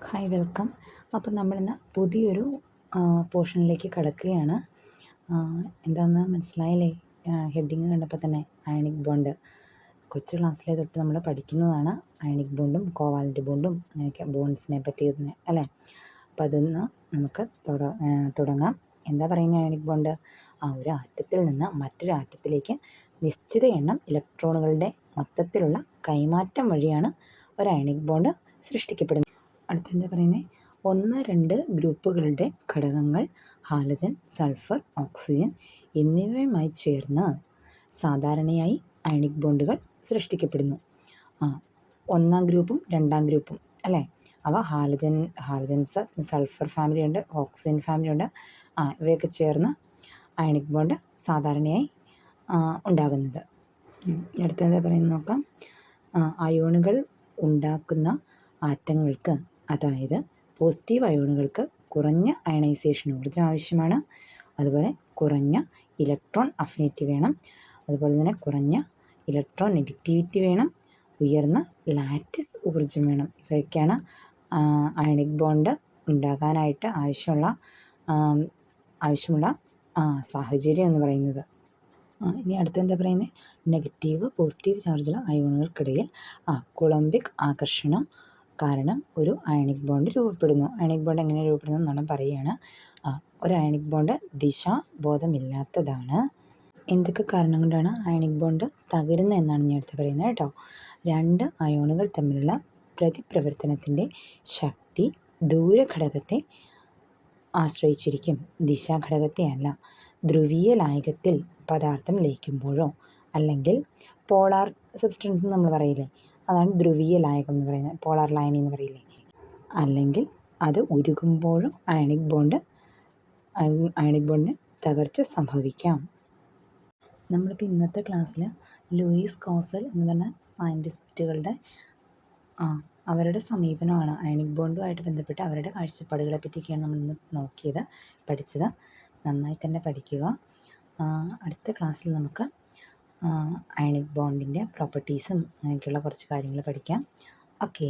Hi welcome. അപ്പോൾ നമ്മളിന്ന് പുതിയൊരു പോർഷനിലേക്ക് കടക്കുകയാണ്. എന്താണെന്ന് മനസ്സിലായില്ലേ? ഹെഡിങ് കണ്ടപ്പോൾ തന്നെ അയണിക് ബോണ്ട് കൊച്ചു ക്ലാസ്സിലെ തൊട്ട് നമ്മൾ പഠിക്കുന്നതാണ്. അയണിക് ബോണ്ടും കോവാലൻ്റ് ബോണ്ടും അങ്ങനെയൊക്കെ ബോണ്ട്സിനെ പറ്റി തന്നെ അല്ലേ? അപ്പം അതിന്ന് നമുക്ക് തുടങ്ങാം. എന്താ പറയുന്നത്? അയണിക് ബോണ്ട് ഒരു ആറ്റത്തിൽ നിന്ന് മറ്റൊരു ആറ്റത്തിലേക്ക് നിശ്ചിത എണ്ണം ഇലക്ട്രോണുകളുടെ മൊത്തത്തിലുള്ള കൈമാറ്റം വഴിയാണ് ഒരു അയണിക് ബോണ്ട് സൃഷ്ടിക്കപ്പെടുന്നത്. അടുത്തെന്താ പറയുന്നത്? 1-2 ഗ്രൂപ്പുകളുടെ ഘടകങ്ങൾ ഹാലജൻ, സൾഫർ, ഓക്സിജൻ എന്നിവയുമായി ചേർന്ന് സാധാരണയായി അയണിക് ബോണ്ടുകൾ സൃഷ്ടിക്കപ്പെടുന്നു. ഒന്നാം ഗ്രൂപ്പും രണ്ടാം ഗ്രൂപ്പും അല്ലേ? അവ ഹാലജൻസ്, സൾഫർ ഫാമിലിയുണ്ട്, ഓക്സിജൻ ഫാമിലിയുണ്ട്. ഇവയൊക്കെ ചേർന്ന് അയണിക് ബോണ്ട് സാധാരണയായി ഉണ്ടാകുന്നത്. അടുത്തെന്താ പറയുന്നത് നോക്കാം. അയോണുകൾ ഉണ്ടാക്കുന്ന ആറ്റങ്ങൾക്ക്, അതായത് പോസിറ്റീവ് അയോണുകൾക്ക് കുറഞ്ഞ അയണൈസേഷൻ ഊർജ്ജം ആവശ്യമാണ്. അതുപോലെ കുറഞ്ഞ ഇലക്ട്രോൺ അഫിനിറ്റി വേണം. അതുപോലെ തന്നെ കുറഞ്ഞ ഇലക്ട്രോൺ നെഗറ്റിവിറ്റി വേണം. ഉയർന്ന ലാറ്റിസ് ഊർജ്ജം വേണം. ഇവയൊക്കെയാണ് അയണിക് ബോണ്ട് ഉണ്ടാകാനായിട്ട് ആവശ്യമുള്ള സാഹചര്യം എന്ന് പറയുന്നത്. ഇനി അടുത്തെന്താ പറയുന്നത്? നെഗറ്റീവ് പോസിറ്റീവ് ചാർജുള്ള അയോണുകൾക്കിടയിൽ കുളമ്പിക് ആകർഷണം കാരണം ഒരു അയണിക് ബോണ്ട് രൂപപ്പെടുന്നു. അയണിക് ബോണ്ട് എങ്ങനെ രൂപപ്പെടുന്നു എന്നാണ് പറയുകയാണ്. ഒരു അയണിക് ബോണ്ട് ദിശാബോധമില്ലാത്തതാണ്. എന്തൊക്കെ കാരണം കൊണ്ടാണ് അയണിക് ബോണ്ട് തകരുന്നത് എന്നാണ് ഞാൻ അടുത്ത് പറയുന്നത് കേട്ടോ. 2 അയോണുകൾ തമ്മിലുള്ള പ്രതിപ്രവർത്തനത്തിൻ്റെ ശക്തി ദൂരഘടകത്തെ ആശ്രയിച്ചിരിക്കും, ദിശാഘടകത്തെ അല്ല. ധ്രുവീയ ലായകത്തിൽ പദാർത്ഥം ലയിക്കുമ്പോഴോ അല്ലെങ്കിൽ പോളാർ സബ്സ്റ്റൻസ് എന്ന് നമ്മൾ പറയില്ലേ, അതാണ് ധ്രുവീയ ലായകം എന്ന് പറയുന്നത്, പോളാർ ലൈനി എന്ന് പറയില്ലേ. അല്ലെങ്കിൽ അത് ഉരുകുമ്പോഴും അയണിക് ബോണ്ടിന് തകർച്ച സംഭവിക്കാം. നമ്മളിപ്പോൾ ഇന്നത്തെ ക്ലാസ്സിൽ ലൂയിസ് കോസൽ എന്ന് പറഞ്ഞ സയൻറ്റിസ്റ്റുകളുടെ അവരുടെ സമീപനമാണ് അയണിക് ബോണ്ടുമായിട്ട് ബന്ധപ്പെട്ട് അവരുടെ കാഴ്ചപ്പാടുകളെ പറ്റിയൊക്കെയാണ് നമ്മളിന്ന് പഠിച്ചത്. നന്നായി തന്നെ പഠിക്കുക. അടുത്ത ക്ലാസ്സിൽ നമുക്ക് അയണിക് ബോണ്ടിൻ്റെ പ്രോപ്പർട്ടീസും അങ്ങനെയൊക്കെയുള്ള കുറച്ച് കാര്യങ്ങൾ പഠിക്കാം. ഓക്കെ.